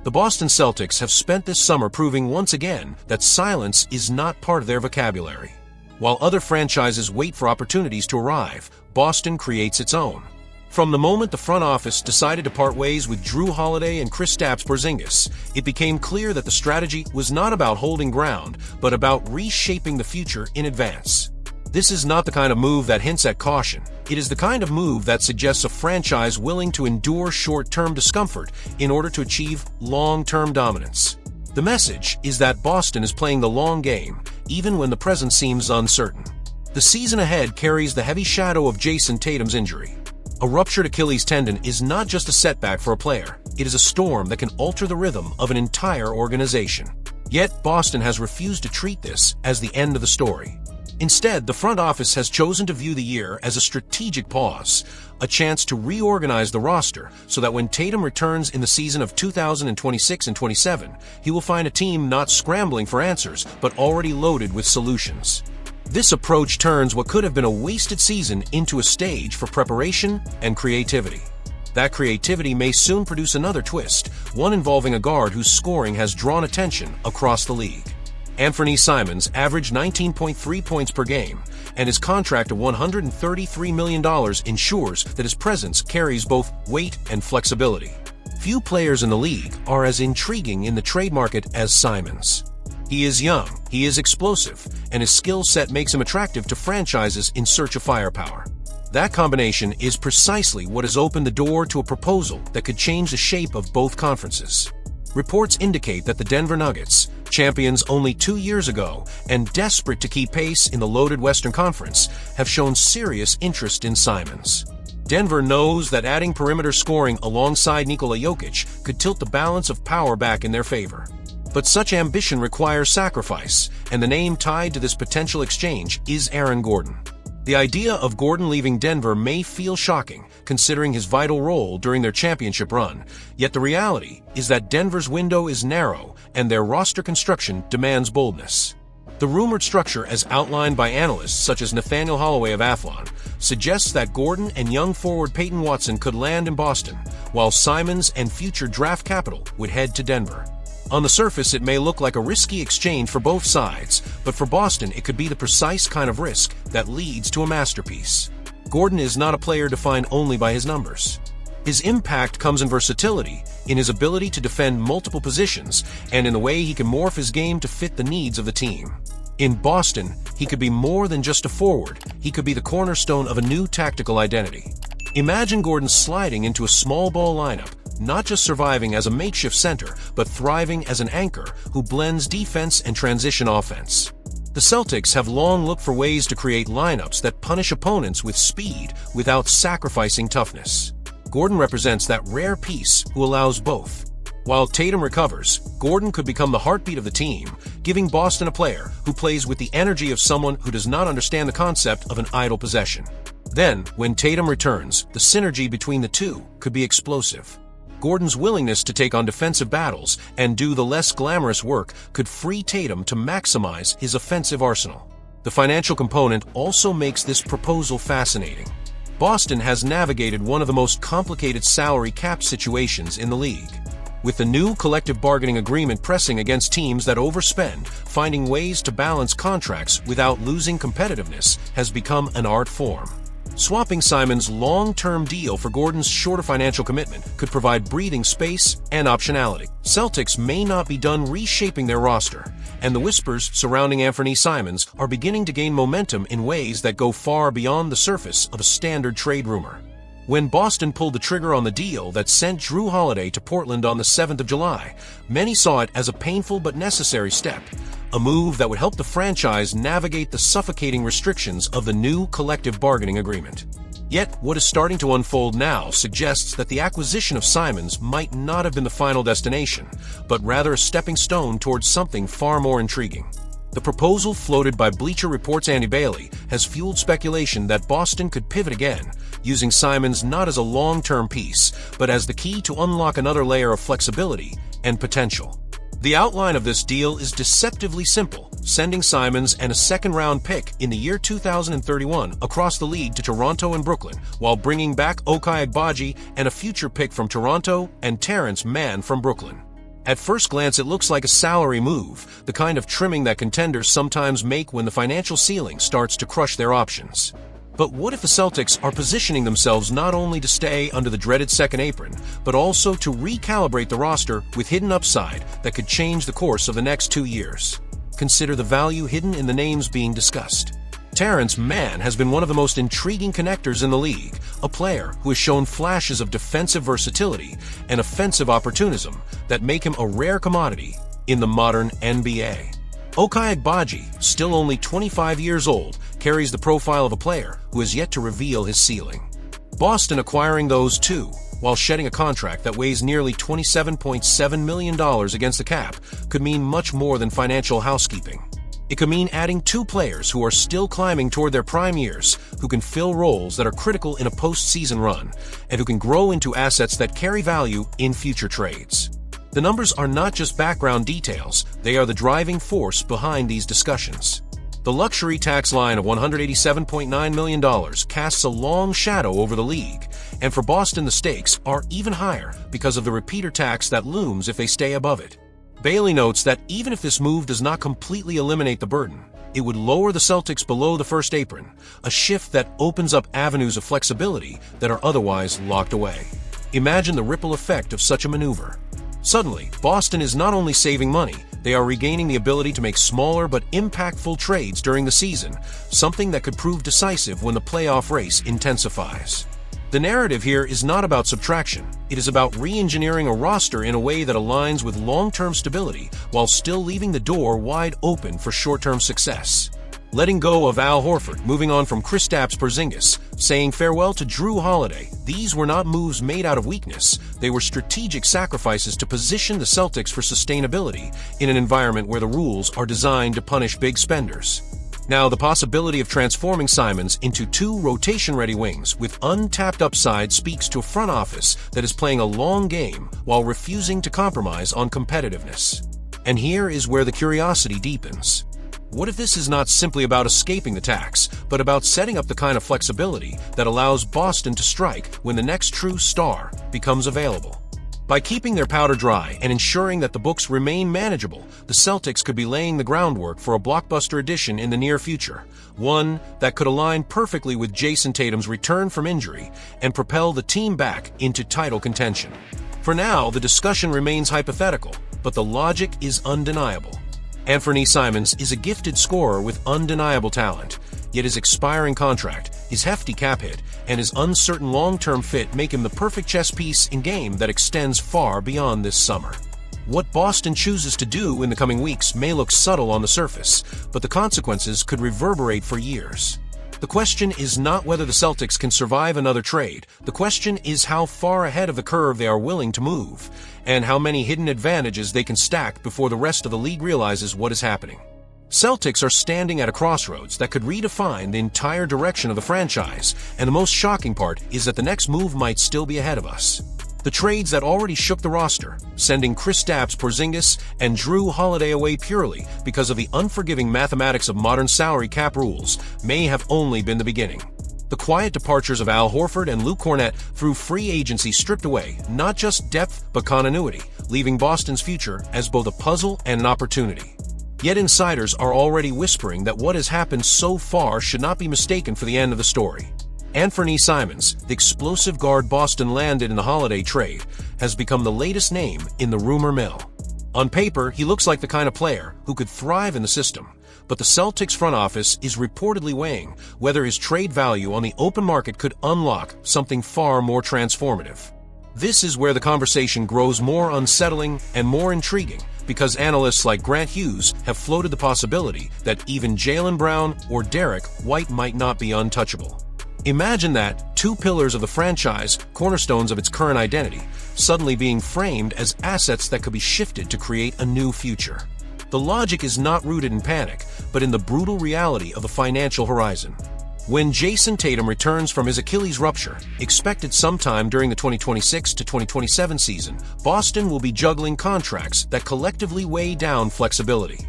The Boston Celtics have spent this summer proving once again that silence is not part of their vocabulary. While other franchises wait for opportunities to arrive, Boston creates its own. From the moment the front office decided to part ways with Jrue Holiday and Kristaps Porzingis, it became clear that the strategy was not about holding ground, but about reshaping the future in advance. This is not the kind of move that hints at caution. It is the kind of move that suggests a franchise willing to endure short-term discomfort in order to achieve long-term dominance. The message is that Boston is playing the long game, even when the present seems uncertain. The season ahead carries the heavy shadow of Jayson Tatum's injury. A ruptured Achilles tendon is not just a setback for a player, it is a storm that can alter the rhythm of an entire organization. Yet, Boston has refused to treat this as the end of the story. Instead, the front office has chosen to view the year as a strategic pause, a chance to reorganize the roster so that when Tatum returns in the season of 2026 and 27, he will find a team not scrambling for answers, but already loaded with solutions. This approach turns what could have been a wasted season into a stage for preparation and creativity. That creativity may soon produce another twist, one involving a guard whose scoring has drawn attention across the league. Anfernee Simons averaged 19.3 points per game, and his contract of $133 million ensures that his presence carries both weight and flexibility. Few players in the league are as intriguing in the trade market as Simons. He is young, he is explosive, and his skill set makes him attractive to franchises in search of firepower. That combination is precisely what has opened the door to a proposal that could change the shape of both conferences. Reports indicate that the Denver Nuggets, champions only 2 years ago and desperate to keep pace in the loaded Western Conference, have shown serious interest in Simons. Denver knows that adding perimeter scoring alongside Nikola Jokic could tilt the balance of power back in their favor. But such ambition requires sacrifice, and the name tied to this potential exchange is Aaron Gordon. The idea of Gordon leaving Denver may feel shocking, considering his vital role during their championship run, yet the reality is that Denver's window is narrow and their roster construction demands boldness. The rumored structure, as outlined by analysts such as Nathaniel Holloway of Athlon, suggests that Gordon and young forward Peyton Watson could land in Boston, while Simons and future draft capital would head to Denver. On the surface, it may look like a risky exchange for both sides, but for Boston, it could be the precise kind of risk that leads to a masterpiece. Gordon is not a player defined only by his numbers. His impact comes in versatility, in his ability to defend multiple positions, and in the way he can morph his game to fit the needs of the team. In Boston, he could be more than just a forward, he could be the cornerstone of a new tactical identity. Imagine Gordon sliding into a small ball lineup, not just surviving as a makeshift center, but thriving as an anchor who blends defense and transition offense. The Celtics have long looked for ways to create lineups that punish opponents with speed without sacrificing toughness. Gordon represents that rare piece who allows both. While Tatum recovers, Gordon could become the heartbeat of the team, giving Boston a player who plays with the energy of someone who does not understand the concept of an idle possession. Then, when Tatum returns, the synergy between the two could be explosive. Gordon's willingness to take on defensive battles and do the less glamorous work could free Tatum to maximize his offensive arsenal. The financial component also makes this proposal fascinating. Boston has navigated one of the most complicated salary cap situations in the league. With the new collective bargaining agreement pressing against teams that overspend, finding ways to balance contracts without losing competitiveness has become an art form. Swapping Simons' long-term deal for Gordon's shorter financial commitment could provide breathing space and optionality. Celtics may not be done reshaping their roster, and the whispers surrounding Anfernee Simons are beginning to gain momentum in ways that go far beyond the surface of a standard trade rumor. When Boston pulled the trigger on the deal that sent Jrue Holiday to Portland on the 7th of July, many saw it as a painful but necessary step, a move that would help the franchise navigate the suffocating restrictions of the new collective bargaining agreement. Yet, what is starting to unfold now suggests that the acquisition of Simons might not have been the final destination, but rather a stepping stone towards something far more intriguing. The proposal floated by Bleacher Report's Andy Bailey has fueled speculation that Boston could pivot again, using Simons not as a long-term piece, but as the key to unlock another layer of flexibility and potential. The outline of this deal is deceptively simple, sending Simons and a second-round pick in the year 2031 across the league to Toronto and Brooklyn, while bringing back Ochai Agbaji and a future pick from Toronto and Terance Mann from Brooklyn. At first glance, it looks like a salary move, the kind of trimming that contenders sometimes make when the financial ceiling starts to crush their options. But what if the Celtics are positioning themselves not only to stay under the dreaded second apron, but also to recalibrate the roster with hidden upside that could change the course of the next 2 years? Consider the value hidden in the names being discussed. Terance Mann has been one of the most intriguing connectors in the league, a player who has shown flashes of defensive versatility and offensive opportunism that make him a rare commodity in the modern NBA. Ochai Agbaji, still only 25 years old, carries the profile of a player who has yet to reveal his ceiling. Boston acquiring those two, while shedding a contract that weighs nearly $27.7 million against the cap, could mean much more than financial housekeeping. It could mean adding two players who are still climbing toward their prime years, who can fill roles that are critical in a postseason run, and who can grow into assets that carry value in future trades. The numbers are not just background details, they are the driving force behind these discussions. The luxury tax line of $187.9 million casts a long shadow over the league, and for Boston the stakes are even higher because of the repeater tax that looms if they stay above it. Bailey notes that even if this move does not completely eliminate the burden, it would lower the Celtics below the first apron, a shift that opens up avenues of flexibility that are otherwise locked away. Imagine the ripple effect of such a maneuver. Suddenly, Boston is not only saving money, they are regaining the ability to make smaller but impactful trades during the season, something that could prove decisive when the playoff race intensifies. The narrative here is not about subtraction. It is about re-engineering a roster in a way that aligns with long-term stability while still leaving the door wide open for short-term success. Letting go of Al Horford, moving on from Kristaps Porzingis, saying farewell to Jrue Holiday, these were not moves made out of weakness. They were strategic sacrifices to position the Celtics for sustainability in an environment where the rules are designed to punish big spenders. Now, the possibility of transforming Simons into two rotation-ready wings with untapped upside speaks to a front office that is playing a long game while refusing to compromise on competitiveness. And here is where the curiosity deepens. What if this is not simply about escaping the tax, but about setting up the kind of flexibility that allows Boston to strike when the next true star becomes available? By keeping their powder dry and ensuring that the books remain manageable, the Celtics could be laying the groundwork for a blockbuster addition in the near future, one that could align perfectly with Jayson Tatum's return from injury and propel the team back into title contention. For now, the discussion remains hypothetical, but the logic is undeniable. Anfernee Simons is a gifted scorer with undeniable talent, yet his expiring contract, his hefty cap hit, and his uncertain long-term fit make him the perfect chess piece in game that extends far beyond this summer. What Boston chooses to do in the coming weeks may look subtle on the surface, but the consequences could reverberate for years. The question is not whether the Celtics can survive another trade. The question is how far ahead of the curve they are willing to move, and how many hidden advantages they can stack before the rest of the league realizes what is happening. Celtics are standing at a crossroads that could redefine the entire direction of the franchise, and the most shocking part is that the next move might still be ahead of us. The trades that already shook the roster, sending Kristaps Porzingis and Jrue Holiday away purely because of the unforgiving mathematics of modern salary cap rules, may have only been the beginning. The quiet departures of Al Horford and Luke Kornet through free agency stripped away not just depth but continuity, leaving Boston's future as both a puzzle and an opportunity. Yet insiders are already whispering that what has happened so far should not be mistaken for the end of the story. Anfernee Simons, the explosive guard Boston landed in the Holiday trade, has become the latest name in the rumor mill. On paper, he looks like the kind of player who could thrive in the system, but the Celtics front office is reportedly weighing whether his trade value on the open market could unlock something far more transformative. This is where the conversation grows more unsettling and more intriguing, because analysts like Grant Hughes have floated the possibility that even Jaylen Brown or Derrick White might not be untouchable. Imagine that, two pillars of the franchise, cornerstones of its current identity, suddenly being framed as assets that could be shifted to create a new future. The logic is not rooted in panic, but in the brutal reality of the financial horizon. When Jayson Tatum returns from his Achilles rupture, expected sometime during the 2026 to 2027 season, Boston will be juggling contracts that collectively weigh down flexibility.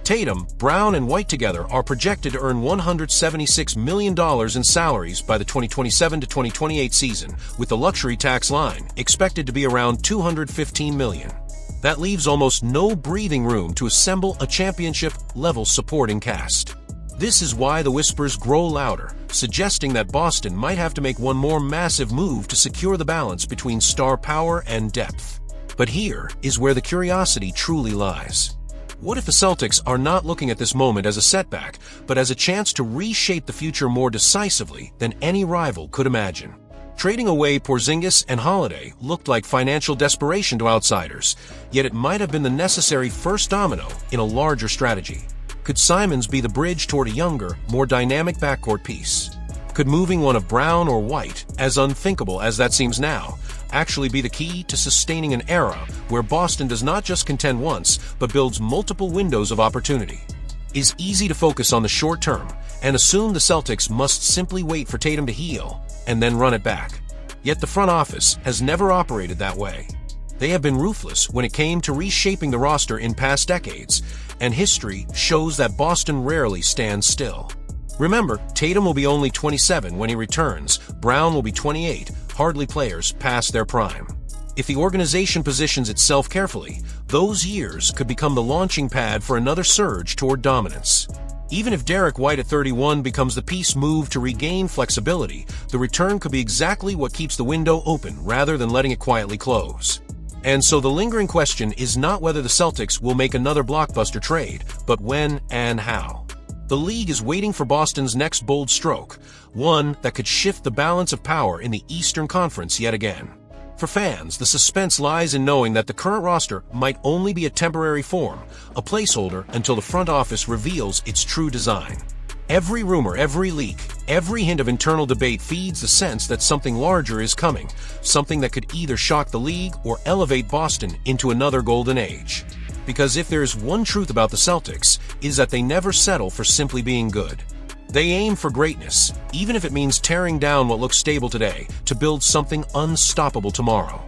Tatum, Brown, and White together are projected to earn $176 million in salaries by the 2027 to 2028 season, with the luxury tax line expected to be around $215 million. That leaves almost no breathing room to assemble a championship-level supporting cast. This is why the whispers grow louder, suggesting that Boston might have to make one more massive move to secure the balance between star power and depth. But here is where the curiosity truly lies. What if the Celtics are not looking at this moment as a setback, but as a chance to reshape the future more decisively than any rival could imagine? Trading away Porzingis and Holiday looked like financial desperation to outsiders, yet it might have been the necessary first domino in a larger strategy. Could Simons be the bridge toward a younger, more dynamic backcourt piece? Could moving one of Brown or White, as unthinkable as that seems now, actually be the key to sustaining an era where Boston does not just contend once, but builds multiple windows of opportunity? It's easy to focus on the short term and assume the Celtics must simply wait for Tatum to heal and then run it back. Yet the front office has never operated that way. They have been ruthless when it came to reshaping the roster in past decades, and history shows that Boston rarely stands still. Remember, Tatum will be only 27 when he returns, Brown will be 28, hardly players past their prime. If the organization positions itself carefully, those years could become the launching pad for another surge toward dominance. Even if Derrick White at 31 becomes the piece move to regain flexibility, the return could be exactly what keeps the window open rather than letting it quietly close. And so the lingering question is not whether the Celtics will make another blockbuster trade, but when and how. The league is waiting for Boston's next bold stroke, one that could shift the balance of power in the Eastern Conference yet again. For fans, the suspense lies in knowing that the current roster might only be a temporary form, a placeholder until the front office reveals its true design. Every rumor, every leak, every hint of internal debate feeds the sense that something larger is coming, something that could either shock the league or elevate Boston into another golden age. Because if there's one truth about the Celtics, is that they never settle for simply being good. They aim for greatness, even if it means tearing down what looks stable today to build something unstoppable tomorrow.